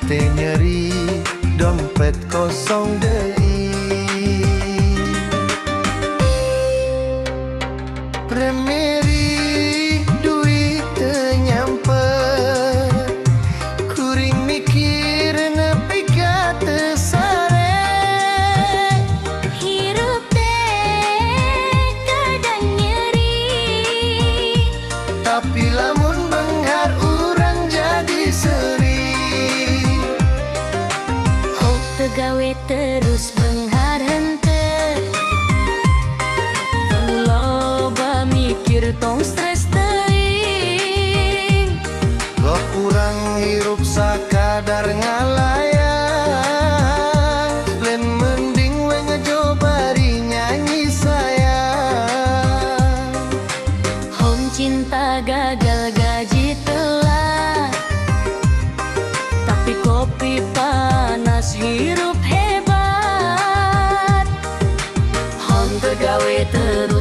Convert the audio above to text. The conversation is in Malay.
Te nyeri dompet kosong deui. Remeri duit teu nyampe, kuring mikir nepi ka teu sare. Hirup teh kadang nyeri, Tapi lamun benghar urang jadi seri. hok tegawe terus benghar henteu, loba mikir tong stres teuing. Gok urang hirup sakadar ngalayang, lain mending we ngejobari nyanyi sayang. Hom cinta gagal gaji telat, tapi kopi panas hirup hebat. Hom tegawe terus